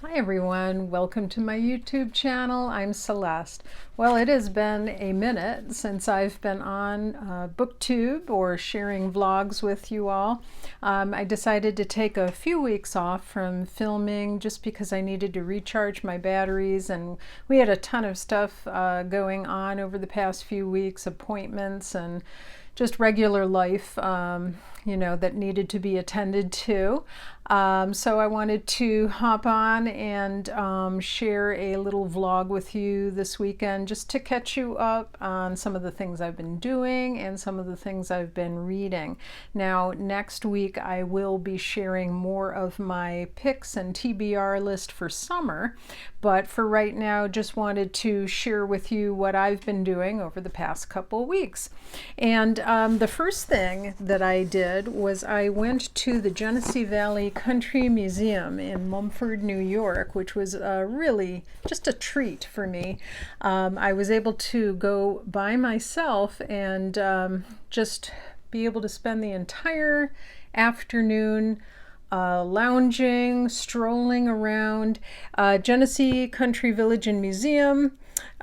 Hi everyone, welcome to my YouTube channel. I'm Celeste. Well, it has been a minute since I've been on BookTube or sharing vlogs with you all. I decided to take a few weeks off from filming just because I needed to recharge my batteries, and we had a ton of stuff going on over the past few weeks, appointments and just regular life, that needed to be attended to. So I wanted to hop on and share a little vlog with you this weekend just to catch you up on some of the things I've been doing and some of the things I've been reading. Now, next week I will be sharing more of my picks and TBR list for summer, but for right now, just wanted to share with you what I've been doing over the past couple weeks. And the first thing that I did was I went to the Genesee Valley Country Museum in Mumford, New York, which was really just a treat for me. I was able to go by myself and just be able to spend the entire afternoon lounging, strolling around. Genesee Country Village and Museum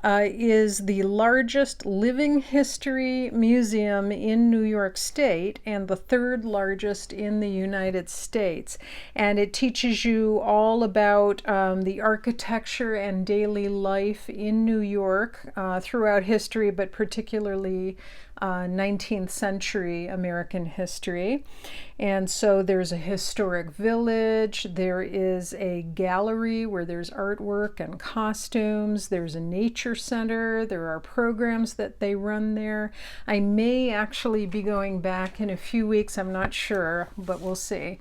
is the largest living history museum in New York State and the third largest in the United States. And it teaches you all about the architecture and daily life in New York throughout history, but particularly 19th century American history. And so there's a historic village, there is a gallery where there's artwork and costumes, there's a nature center, there are programs that they run there. I may actually be going back in a few weeks, I'm not sure, but we'll see,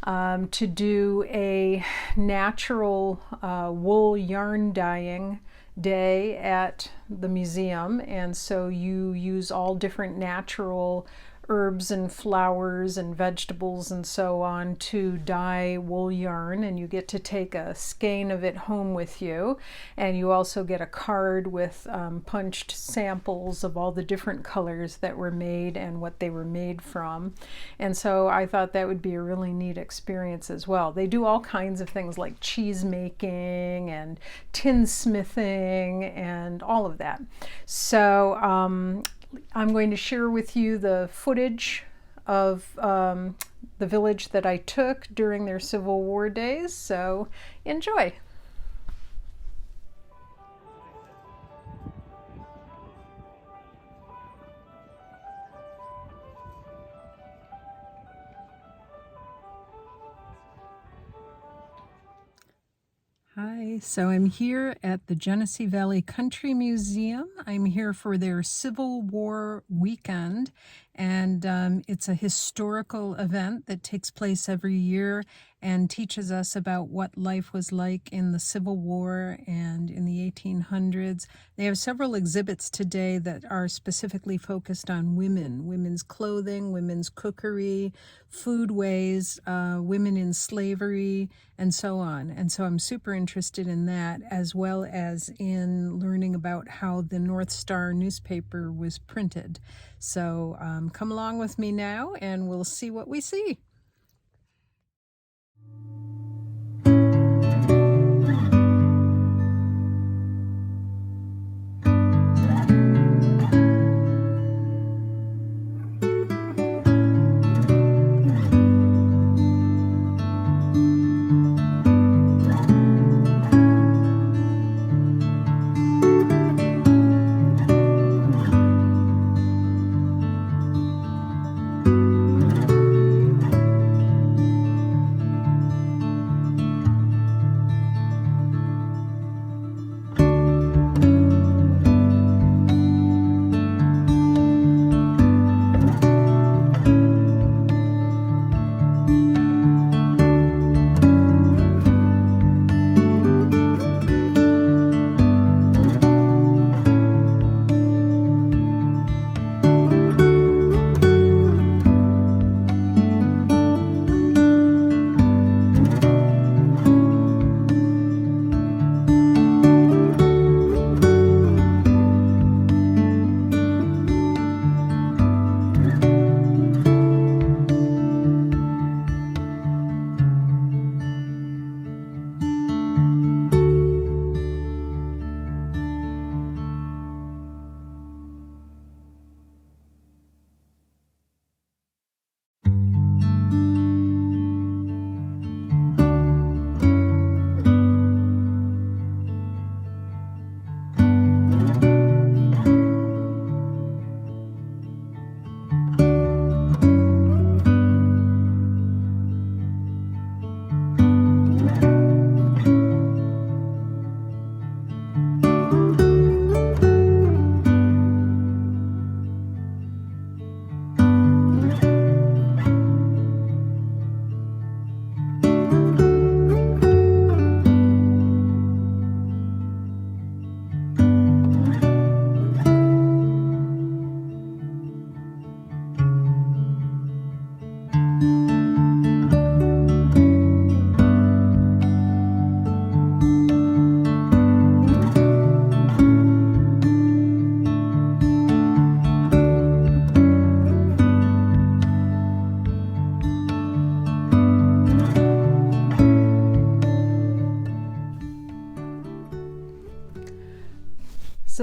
to do a natural wool yarn dyeing day at the museum. And so you use all different natural herbs and flowers and vegetables and so on to dye wool yarn, and you get to take a skein of it home with you, and you also get a card with punched samples of all the different colors that were made and what they were made from. And so I thought that would be a really neat experience as well. They do all kinds of things like cheese making and tinsmithing and all of that. So I'm going to share with you the footage of the village that I took during their Civil War days, so enjoy. Hi, so I'm here at the Genesee Valley Country Museum. I'm here for their Civil War weekend, and it's a historical event that takes place every year and teaches us about what life was like in the Civil War and in the 1800s. They have several exhibits today that are specifically focused on women, women's clothing, women's cookery, foodways, women in slavery, and so on. And so I'm super interested in that, as well as in learning about how the North Star newspaper was printed. So come along with me now and we'll see what we see.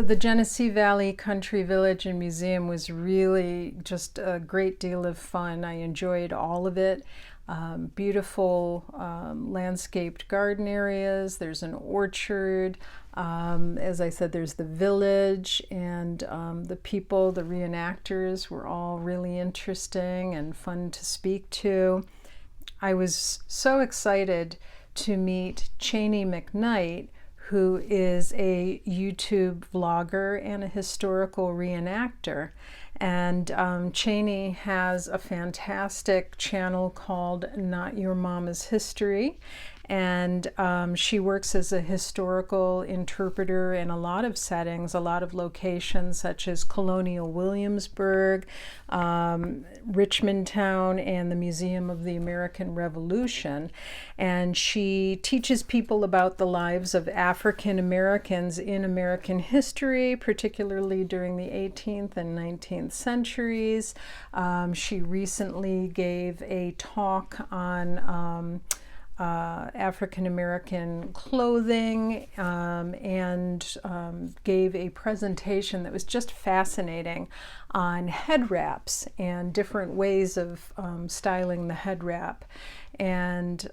the Genesee Valley Country Village and Museum was really just a great deal of fun. I enjoyed all of it. Beautiful landscaped garden areas. There's an orchard. As I said, there's the village, and the people, the reenactors, were all really interesting and fun to speak to. I was so excited to meet Cheyney McKnight, who is a YouTube vlogger and a historical reenactor. And Cheyney has a fantastic channel called Not Your Mama's History. And she works as a historical interpreter in a lot of settings, a lot of locations such as Colonial Williamsburg, Richmond Town, and the Museum of the American Revolution. And she teaches people about the lives of African Americans in American history, particularly during the 18th and 19th centuries. She recently gave a talk on African American clothing, and gave a presentation that was just fascinating on head wraps and different ways of styling the head wrap. And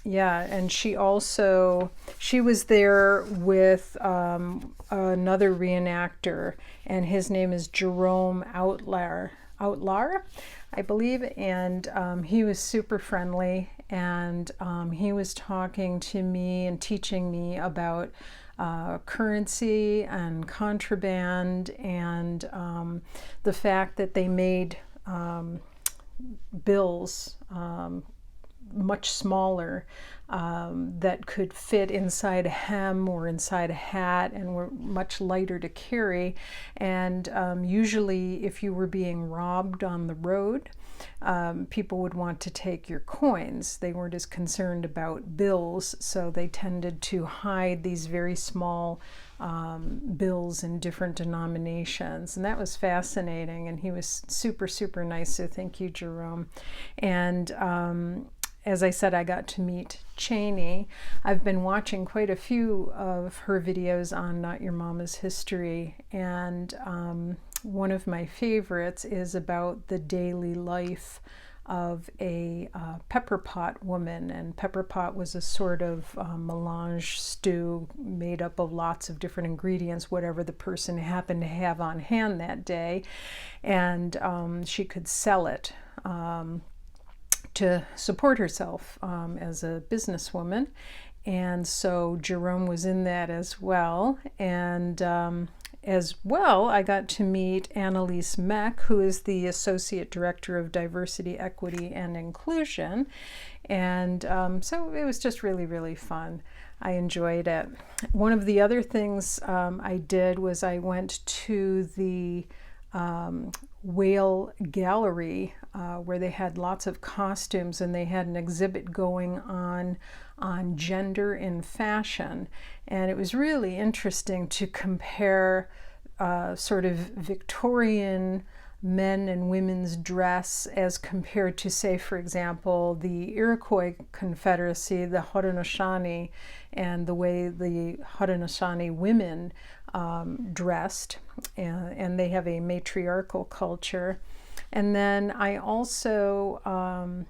yeah, and she was there with another reenactor, and his name is Jerome Outlar, I believe, and he was super friendly, and he was talking to me and teaching me about currency and contraband, and the fact that they made bills much smaller, that could fit inside a hem or inside a hat, and were much lighter to carry. And usually if you were being robbed on the road, people would want to take your coins. They weren't as concerned about bills, so they tended to hide these very small bills in different denominations. And that was fascinating, and he was super, super nice, so thank you, Jerome. And as I said, I got to meet Cheyney. I've been watching quite a few of her videos on Not Your Mama's History, and one of my favorites is about the daily life of a pepper pot woman. And pepper pot was a sort of melange stew made up of lots of different ingredients, whatever the person happened to have on hand that day, and she could sell it to support herself as a businesswoman. And so Jerome was in that as well. And as well, I got to meet Anneliese Meck, who is the Associate Director of Diversity, Equity, and Inclusion. And so it was just really, really fun. I enjoyed it. One of the other things I did was I went to the Whale Gallery, where they had lots of costumes, and they had an exhibit going on gender in fashion. And it was really interesting to compare sort of Victorian men and women's dress as compared to, say, for example, the Iroquois Confederacy, the Haudenosaunee, and the way the Haudenosaunee women dressed, and they have a matriarchal culture. And then I also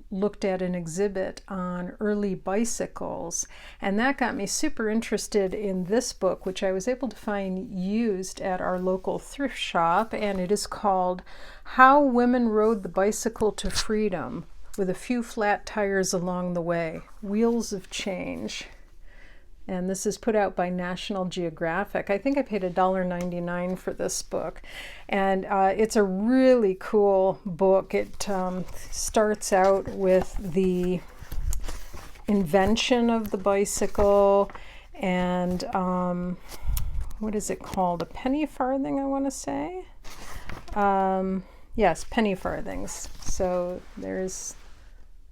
looked at an exhibit on early bicycles, and that got me super interested in this book, which I was able to find used at our local thrift shop, and it is called How Women Rode the Bicycle to Freedom with a Few Flat Tires Along the Way, Wheels of Change. And this is put out by National Geographic. I think I paid $1.99 for this book. And it's a really cool book. It starts out with the invention of the bicycle, and what is it called? A penny farthing, I want to say. Yes, penny farthings. So there's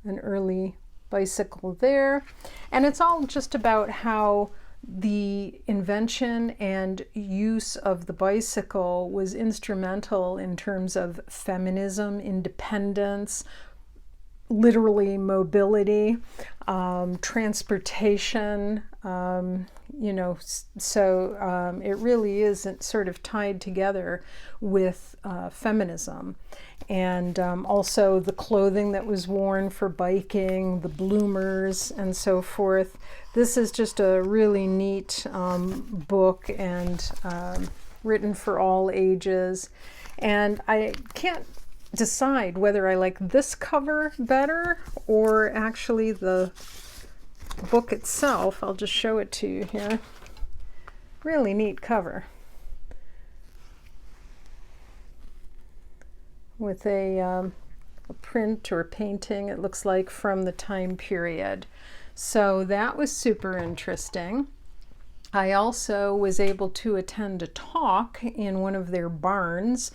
an early bicycle there, and it's all just about how the invention and use of the bicycle was instrumental in terms of feminism, independence, literally mobility, transportation, you know, so it really isn't sort of tied together with feminism. And also the clothing that was worn for biking, the bloomers, and so forth. This is just a really neat book, and written for all ages. And I can't decide whether I like this cover better or actually the book itself. I'll just show it to you here. Really neat cover with a print or painting, it looks like, from the time period. So that was super interesting. I also was able to attend a talk in one of their barns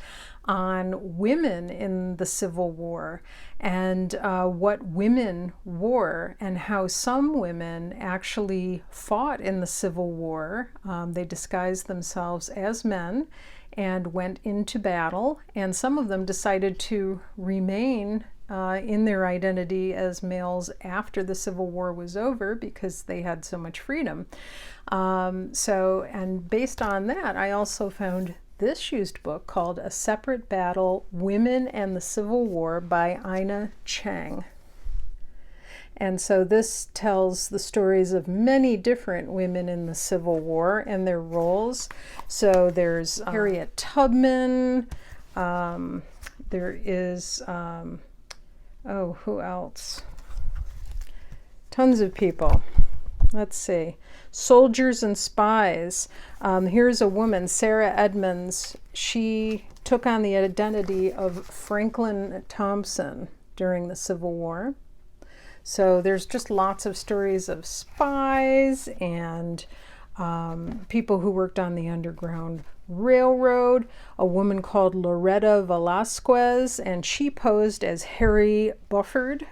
on women in the Civil War, and what women wore, and how some women actually fought in the Civil War. They disguised themselves as men and went into battle, and some of them decided to remain in their identity as males after the Civil War was over because they had so much freedom. And based on that, I also found this used book called A Separate Battle, Women and the Civil War by Chang. And so this tells the stories of many different women in the Civil War and their roles. So there's Harriet Tubman, there is, who else? Tons of people. Let's see. Soldiers and spies. Here's a woman, Sarah Edmonds. She took on the identity of Franklin Thompson during the Civil War. So there's just lots of stories of spies and people who worked on the Underground Railroad. A woman called Loretta Velasquez, and she posed as Harry Bufford,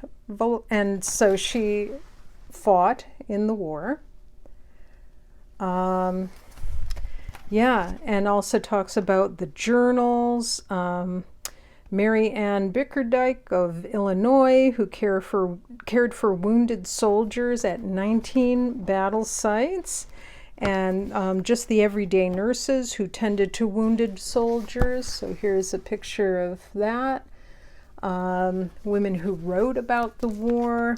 and so she fought in the war. And also talks about the journals. Mary Ann Bickerdike of Illinois, who cared for wounded soldiers at 19 battle sites, and just the everyday nurses who tended to wounded soldiers. So here's a picture of that. Women who wrote about the war.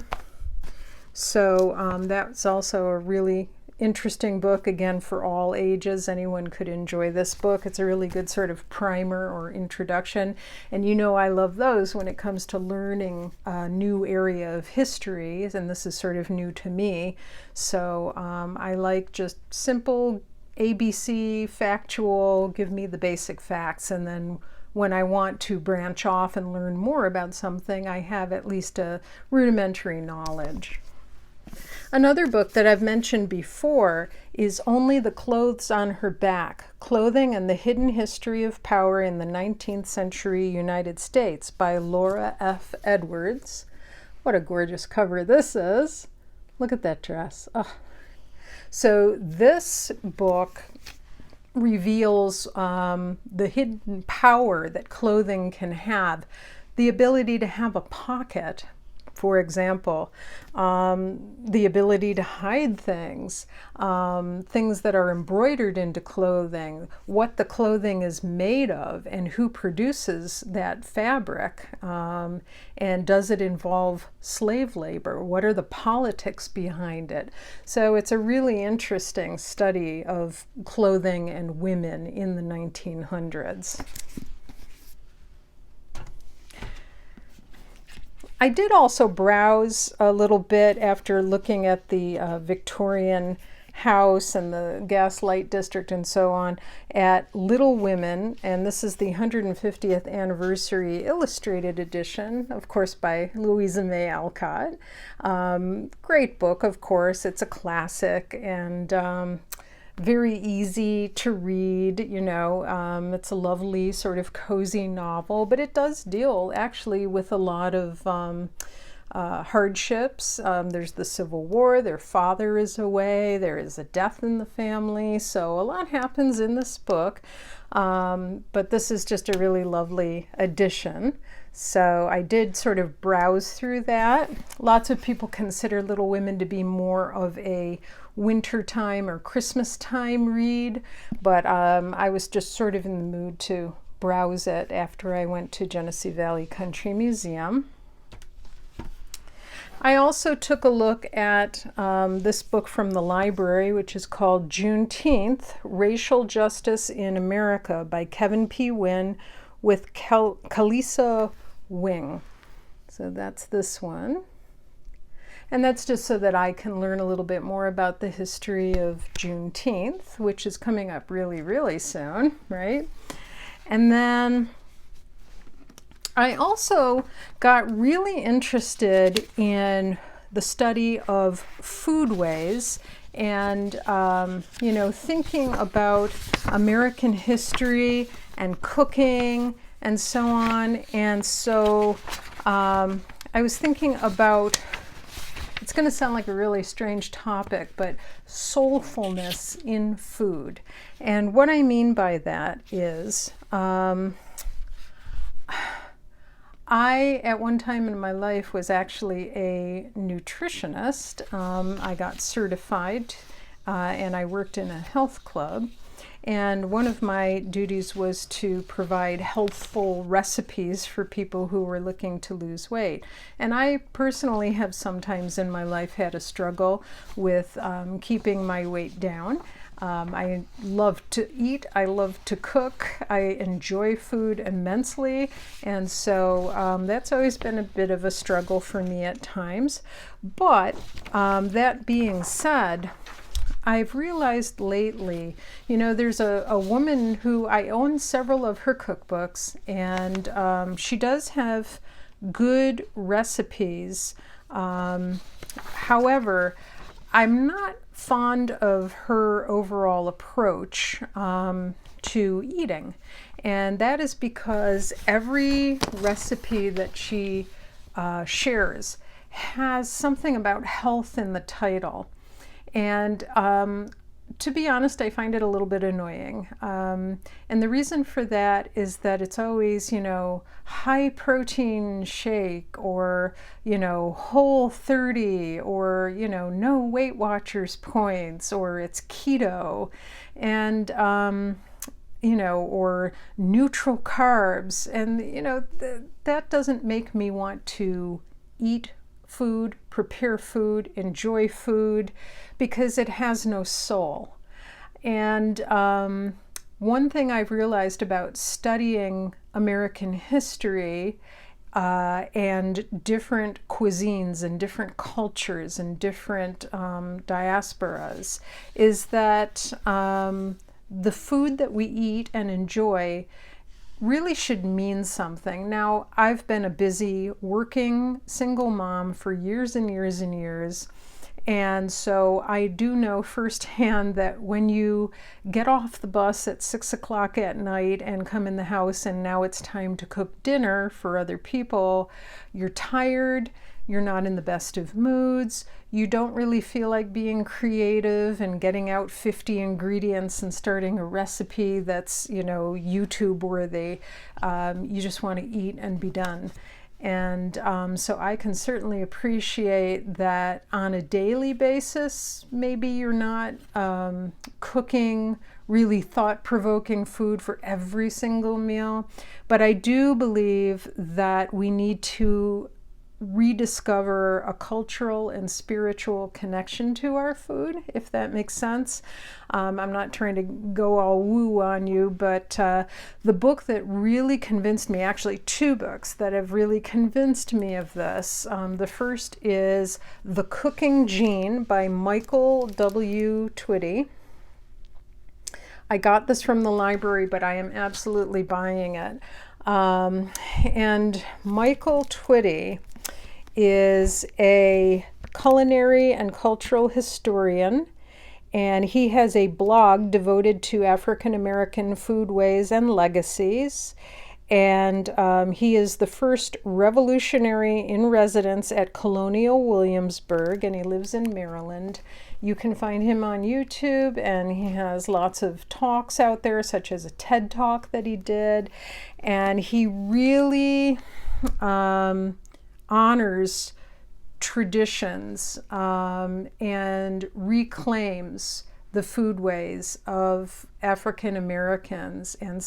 So that's also a really interesting book, again, for all ages. Anyone could enjoy this book. It's a really good sort of primer or introduction. And you know I love those when it comes to learning a new area of history, and this is sort of new to me. So I like just simple ABC, factual, give me the basic facts, and then when I want to branch off and learn more about something, I have at least a rudimentary knowledge. Another book that I've mentioned before is Only the Clothes on Her Back, Clothing and the Hidden History of Power in the 19th Century United States by Laura F. Edwards. What a gorgeous cover this is. Look at that dress. Oh. So this book reveals the hidden power that clothing can have, the ability to have a pocket, for example, the ability to hide things, things that are embroidered into clothing, what the clothing is made of, and who produces that fabric, and does it involve slave labor? What are the politics behind it? So it's a really interesting study of clothing and women in the 1900s. I did also browse a little bit after looking at the Victorian house and the Gaslight District and so on at Little Women, and this is the 150th anniversary illustrated edition, of course, by Louisa May Alcott. Great book, of course. It's a classic and very easy to read, you know. It's a lovely sort of cozy novel, but it does deal actually with a lot of hardships. There's the Civil War, their father is away, there is a death in the family, so a lot happens in this book, but this is just a really lovely addition. So I did sort of browse through that. Lots of people consider Little Women to be more of a wintertime or Christmas time read, but I was just sort of in the mood to browse it after I went to Genesee Valley Country Museum. I also took a look at this book from the library, which is called Juneteenth, Racial Justice in America by Kevin P. Wynn with Kalisa Wing. So that's this one. And that's just so that I can learn a little bit more about the history of Juneteenth, which is coming up really, really soon, right? And then I also got really interested in the study of foodways and, you know, thinking about American history and cooking and so on. And so I was thinking about, it's going to sound like a really strange topic, but soulfulness in food. And what I mean by that is, I, at one time in my life, was actually a nutritionist. I got certified and I worked in a health club. And one of my duties was to provide healthful recipes for people who were looking to lose weight. And I personally have sometimes in my life had a struggle with keeping my weight down. I love to eat, I love to cook, I enjoy food immensely, and so that's always been a bit of a struggle for me at times. But that being said, I've realized lately, you know, there's a woman who I own several of her cookbooks, and she does have good recipes. However, I'm not fond of her overall approach to eating. And that is because every recipe that she shares has something about health in the title. And to be honest, I find it a little bit annoying. And the reason for that is that it's always, you know, high protein shake, or, you know, Whole 30, or, you know, no Weight Watchers points, or it's keto, and, you know, or neutral carbs. And, you know, that doesn't make me want to eat food, prepare food, enjoy food, because it has no soul. And one thing I've realized about studying American history and different cuisines and different cultures and different diasporas is that the food that we eat and enjoy really should mean something. Now, I've been a busy working single mom for years and years and years. And so I do know firsthand that when you get off the bus at 6 o'clock at night and come in the house and now it's time to cook dinner for other people, you're tired, you're not in the best of moods, you don't really feel like being creative and getting out 50 ingredients and starting a recipe that's, you know, YouTube worthy. You just want to eat and be done. And so I can certainly appreciate that on a daily basis, maybe you're not cooking really thought-provoking food for every single meal, but I do believe that we need to rediscover a cultural and spiritual connection to our food, if that makes sense. I'm not trying to go all woo on you, but the book that really convinced me, actually two books that have really convinced me of this. The first is The Cooking Gene by Michael W. Twitty. I got this from the library, but I am absolutely buying it. And Michael Twitty is a culinary and cultural historian, and he has a blog devoted to African American foodways and legacies. And he is the first revolutionary in residence at Colonial Williamsburg, and he lives in Maryland. You can find him on YouTube, and he has lots of talks out there, such as a TED Talk that he did. And he really honors traditions and reclaims the foodways of African Americans and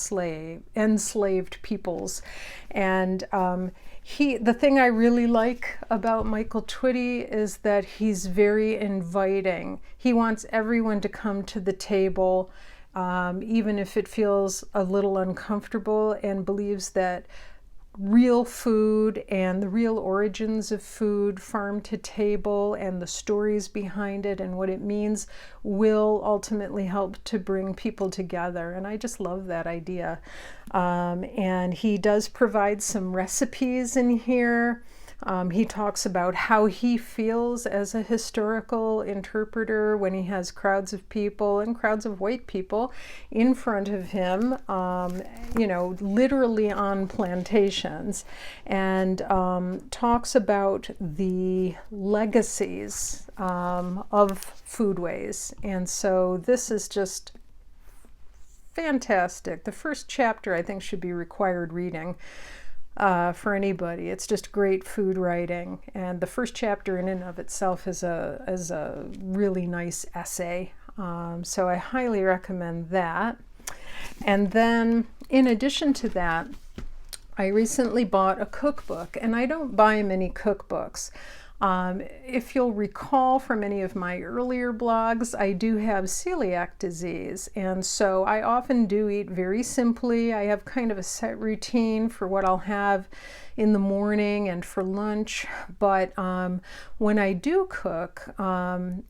enslaved peoples. And the thing I really like about Michael Twitty is that he's very inviting. He wants everyone to come to the table, even if it feels a little uncomfortable, and believes that real food and the real origins of food, farm to table, and the stories behind it and what it means will ultimately help to bring people together. And I just love that idea. And he does provide some recipes in here. He talks about how he feels as a historical interpreter when he has crowds of people and crowds of white people in front of him, literally on plantations, and talks about the legacies of foodways. And so this is just fantastic. The first chapter, I think, should be required reading for anybody. It's just great food writing, and the first chapter in and of itself is a really nice essay. So I highly recommend that. And then, in addition to that, I recently bought a cookbook, and I don't buy many cookbooks. If you'll recall from any of my earlier blogs, I do have celiac disease, and so I often do eat very simply. I have kind of a set routine for what I'll have in the morning and for lunch, but when I do cook,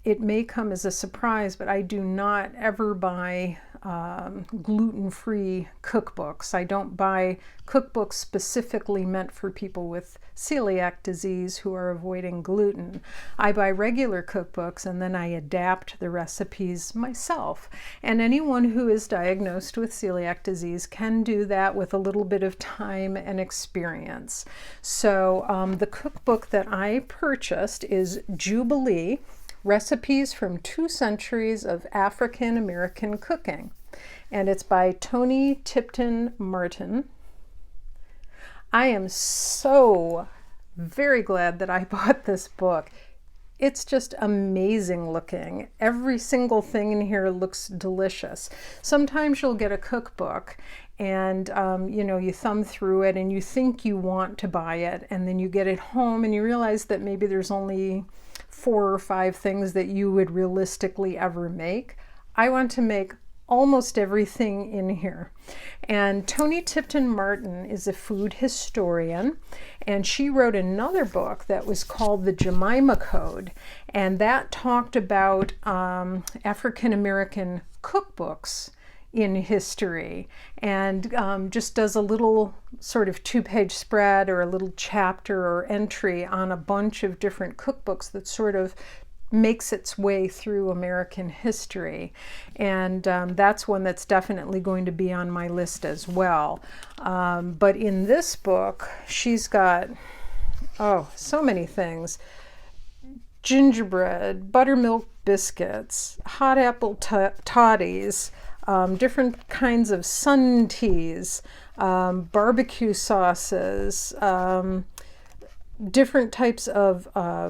it may come as a surprise, but I do not ever buy gluten-free cookbooks. I don't buy cookbooks specifically meant for people with celiac disease who are avoiding gluten. I buy regular cookbooks, and then I adapt the recipes myself. And anyone who is diagnosed with celiac disease can do that with a little bit of time and experience. So the cookbook that I purchased is Jubilee: Recipes from 2 Centuries of African American Cooking. And it's by Toni Tipton Martin. I am so very glad that I bought this book. It's just amazing looking. Every single thing in here looks delicious. Sometimes you'll get a cookbook and you thumb through it and you think you want to buy it, and then you get it home and you realize that maybe there's only 4 or 5 things that you would realistically ever make. I want to make almost everything in here. And Toni Tipton Martin is a food historian, and she wrote another book that was called The Jemima Code, and that talked about African American cookbooks in history, and just does a little sort of 2-page spread or a little chapter or entry on a bunch of different cookbooks that sort of makes its way through American history. And that's one that's definitely going to be on my list as well. But in this book, she's got, so many things. Gingerbread, buttermilk biscuits, hot apple toddies, different kinds of sun teas, barbecue sauces, different types of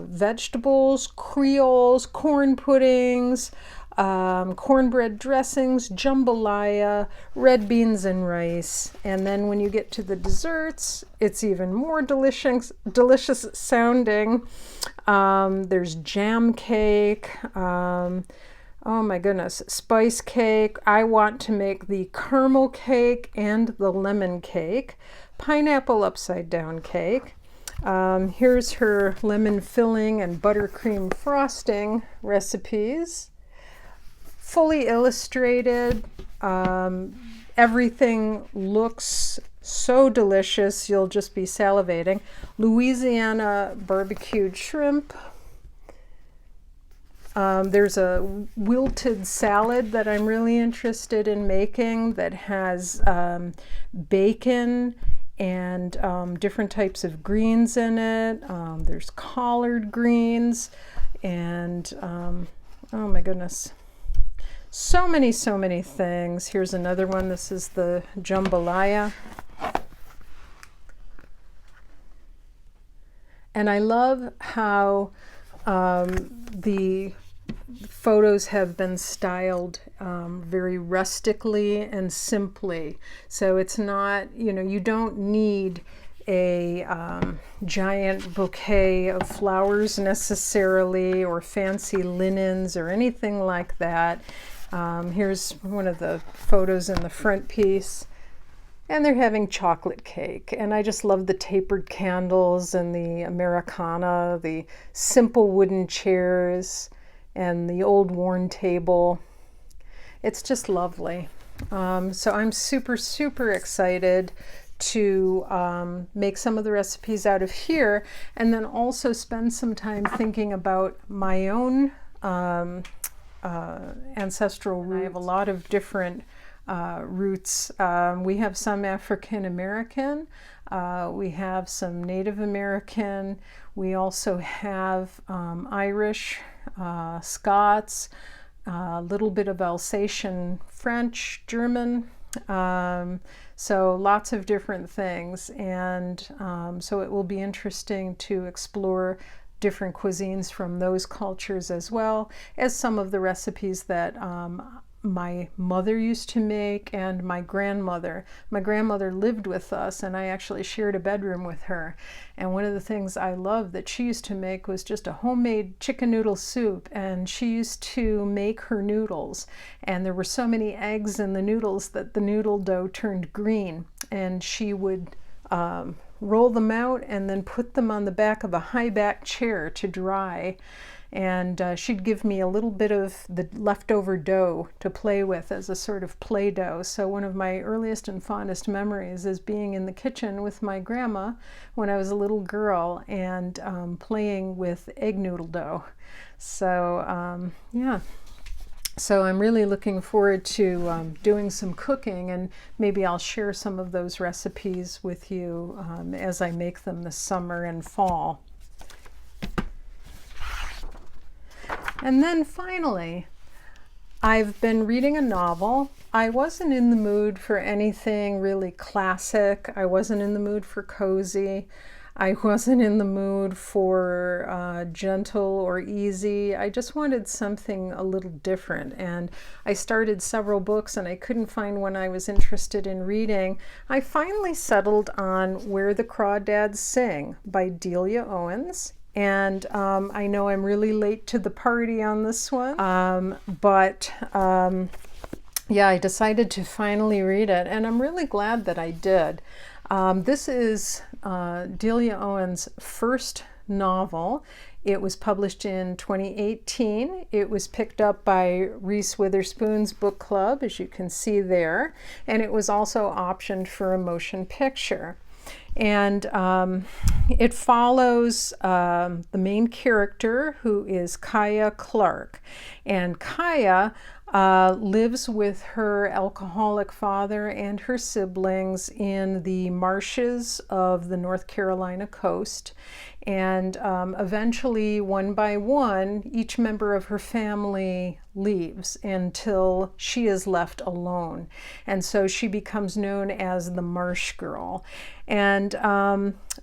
vegetables, creoles, corn puddings, cornbread dressings, jambalaya, red beans and rice. And then when you get to the desserts, it's even more delicious sounding. There's jam cake, oh my goodness, spice cake. I want to make the caramel cake and the lemon cake, pineapple upside down cake. Here's her lemon filling and buttercream frosting recipes, fully illustrated. Everything looks so delicious, you'll just be salivating. Louisiana barbecued shrimp, There's a wilted salad that I'm really interested in making that has bacon and different types of greens in it. There's collard greens and oh my goodness, so many things. Here's another one. This is the jambalaya. And I love how the photos have been styled very rustically and simply. So it's not, you know, you don't need a giant bouquet of flowers necessarily, or fancy linens or anything like that. Here's one of the photos in the front piece. And they're having chocolate cake. And I just love the tapered candles and the Americana, the simple wooden chairs, and the old worn table. It's just lovely. So I'm super excited to make some of the recipes out of here, and then also spend some time thinking about my own ancestral roots. I have a lot of different roots. We have some African American, we have some Native American, we also have Irish, Scots, a little bit of Alsatian French, German, so lots of different things. And so it will be interesting to explore different cuisines from those cultures, as well as some of the recipes that my mother used to make, and my grandmother. My grandmother lived with us, and I actually shared a bedroom with her. And one of the things I loved that she used to make was just a homemade chicken noodle soup. And she used to make her noodles, and there were so many eggs in the noodles that the noodle dough turned green. And she would roll them out and then put them on the back of a high back chair to dry. And she'd give me a little bit of the leftover dough to play with as a sort of play dough. So one of my earliest and fondest memories is being in the kitchen with my grandma when I was a little girl, and playing with egg noodle dough. So yeah. So I'm really looking forward to doing some cooking, and maybe I'll share some of those recipes with you as I make them this summer and fall. And then finally, I've been reading a novel. I wasn't in the mood for anything really classic. I wasn't in the mood for cozy. I wasn't in the mood for gentle or easy. I just wanted something a little different. And I started several books and I couldn't find one I was interested in reading. I finally settled on Where the Crawdads Sing by Delia Owens. And I know I'm really late to the party on this one, but yeah, I decided to finally read it, and I'm really glad that I did. This is Delia Owens' first novel. It was published in 2018. It was picked up by Reese Witherspoon's book club, as you can see there, and it was also optioned for a motion picture. And it follows the main character, who is Kaya Clark. And Kaya lives with her alcoholic father and her siblings in the marshes of the North Carolina coast. And eventually, one by one, each member of her family leaves until she is left alone. And so she becomes known as the Marsh Girl. And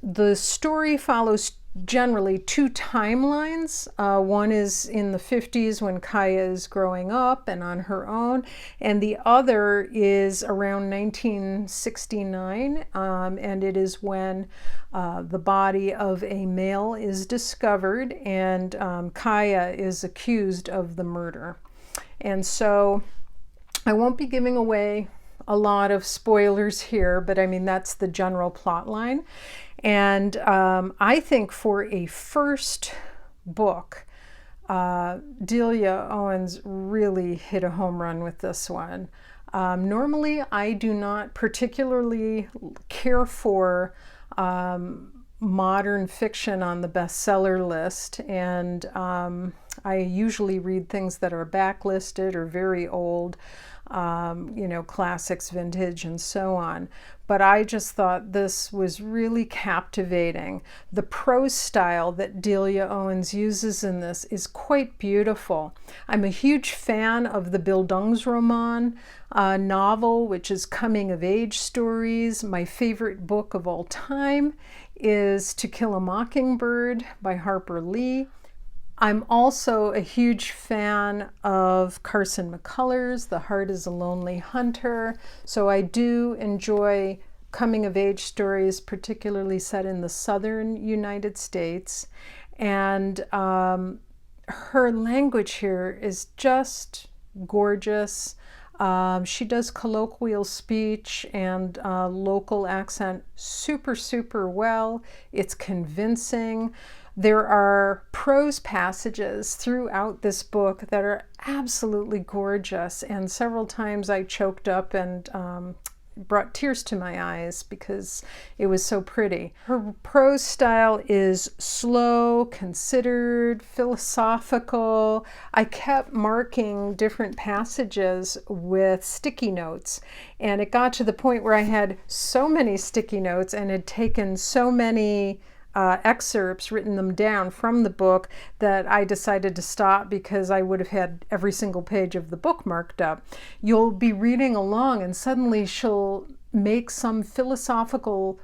the story follows generally two timelines. One is in the 50s when Kaya is growing up and on her own, and the other is around 1969, and it is when the body of a male is discovered, and Kaya is accused of the murder. And so I won't be giving away a lot of spoilers here, but I mean, that's the general plot line. And I think for a first book, Delia Owens really hit a home run with this one. Normally, I do not particularly care for modern fiction on the bestseller list, and I usually read things that are backlisted or very old, you know, classics, vintage, and so on. But I just thought this was really captivating. The prose style that Delia Owens uses in this is quite beautiful. I'm a huge fan of the Bildungsroman novel, which is coming of age stories. My favorite book of all time is To Kill a Mockingbird by Harper Lee. I'm also a huge fan of Carson McCullers' The Heart is a Lonely Hunter. So I do enjoy coming of age stories, particularly set in the southern United States. And her language here is just gorgeous. She does colloquial speech and local accent super well. It's convincing. There are prose passages throughout this book that are absolutely gorgeous, and several times I choked up and brought tears to my eyes because it was so pretty. Her prose style is slow, considered, philosophical. I kept marking different passages with sticky notes, and it got to the point where I had so many sticky notes and had taken so many excerpts, written them down from the book, that I decided to stop because I would have had every single page of the book marked up. You'll be reading along and suddenly she'll make some philosophical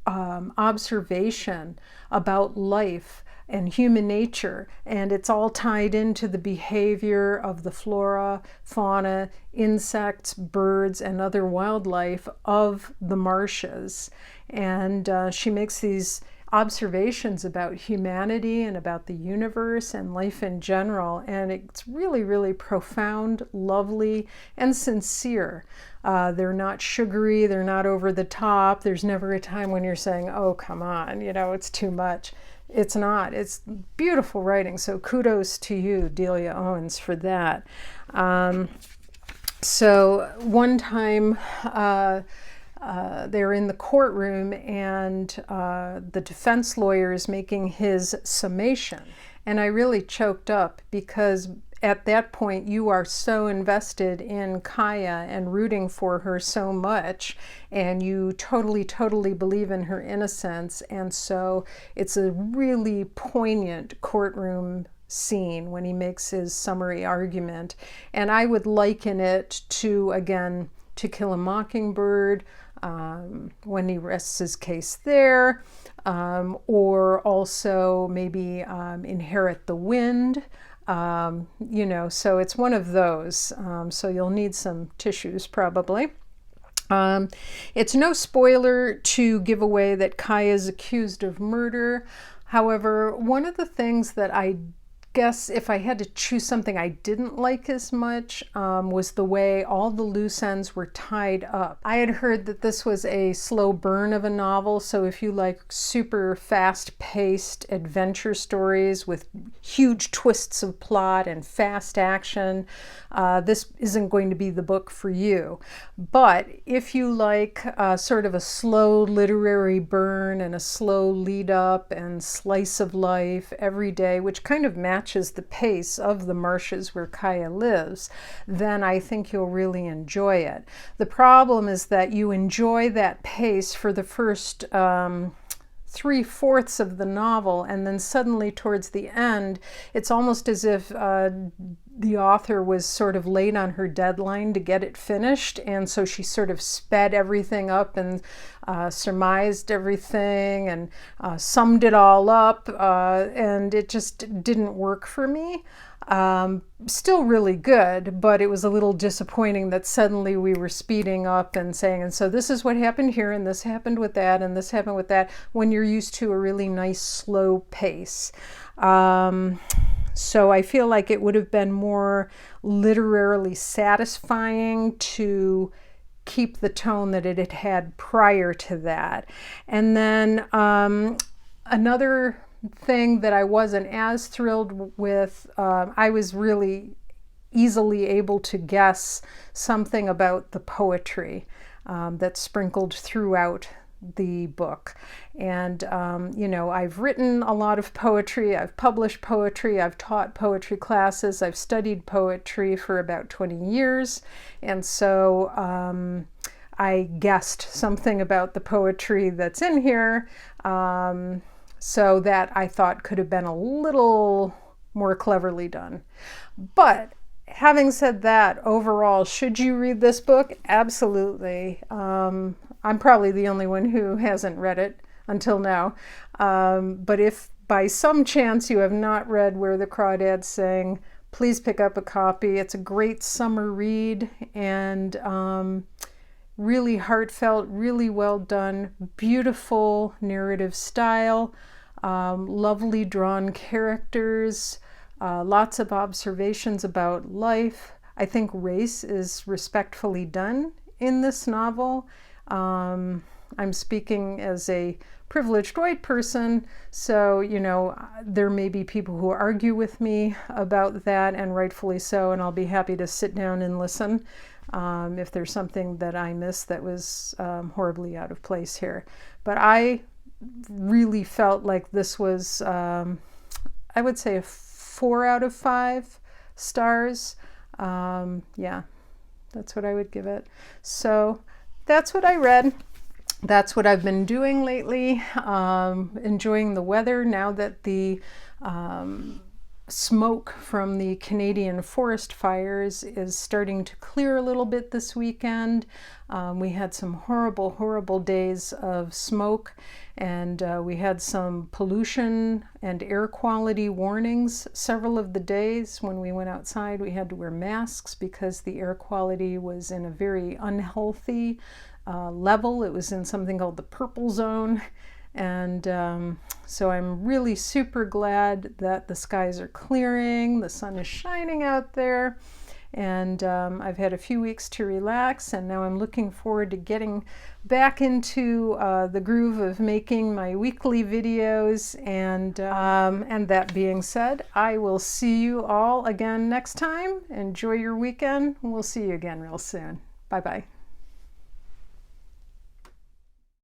observation about life and human nature, and it's all tied into the behavior of the flora, fauna, insects, birds, and other wildlife of the marshes. And she makes these observations about humanity and about the universe and life in general, and it's really profound, lovely, and sincere. They're not sugary, they're not over the top. There's never a time when you're saying, oh, come on, you know, it's too much. It's not. It's beautiful writing, so kudos to you, Delia Owens, for that. So one time they're in the courtroom, and the defense lawyer is making his summation. And I really choked up because at that point you are so invested in Kaya and rooting for her so much, and you totally believe in her innocence. And so it's a really poignant courtroom scene when he makes his summary argument. And I would liken it to, again, To Kill a Mockingbird, when he rests his case there, or also maybe Inherit the Wind. You know, so it's one of those. So you'll need some tissues probably. It's no spoiler to give away that Kaya is accused of murder. However, one of the things that I guess if I had to choose something I didn't like as much was the way all the loose ends were tied up. I had heard that this was a slow burn of a novel, so if you like super fast-paced adventure stories with huge twists of plot and fast action, this isn't going to be the book for you. But if you like sort of a slow literary burn and a slow lead up and slice of life every day, which kind of matches the pace of the marshes where Kaya lives, then I think you'll really enjoy it. The problem is that you enjoy that pace for the first 3/4 of the novel, and then suddenly towards the end, it's almost as if the author was sort of late on her deadline to get it finished, and so she sort of sped everything up and surmised everything and summed it all up, and it just didn't work for me. Still really good, but it was a little disappointing that suddenly we were speeding up and saying, and so this is what happened here, and this happened with that, and this happened with that, when you're used to a really nice slow pace. So I feel like it would have been more literarily satisfying to keep the tone that it had had prior to that. And then another thing that I wasn't as thrilled with, I was really easily able to guess something about the poetry that's sprinkled throughout the book. And, you know, I've written a lot of poetry, I've published poetry, I've taught poetry classes, I've studied poetry for about 20 years. And so I guessed something about the poetry that's in here, so that I thought could have been a little more cleverly done. But having said that, overall, should you read this book? Absolutely. I'm probably the only one who hasn't read it until now. But if by some chance you have not read Where the Crawdads Sing, please pick up a copy. It's a great summer read, and really heartfelt, really well done, beautiful narrative style, lovely drawn characters, lots of observations about life. I think race is respectfully done in this novel. I'm speaking as a privileged white person, so, you know, there may be people who argue with me about that, and rightfully so, and I'll be happy to sit down and listen if there's something that I missed that was horribly out of place here. But I really felt like this was, I would say, a 4 out of 5 stars. Yeah, that's what I would give it. So that's what I read. That's what I've been doing lately. Enjoying the weather now that the smoke from the Canadian forest fires is starting to clear a little bit this weekend. We had some horrible, horrible days of smoke, and we had some pollution and air quality warnings several of the days. When we went outside, we had to wear masks because the air quality was in a very unhealthy level. It was in something called the purple zone. And so I'm really super glad that the skies are clearing, the sun is shining out there, and I've had a few weeks to relax, and now I'm looking forward to getting back into the groove of making my weekly videos. And that being said, I will see you all again next time. Enjoy your weekend. We'll see you again real soon. Bye-bye.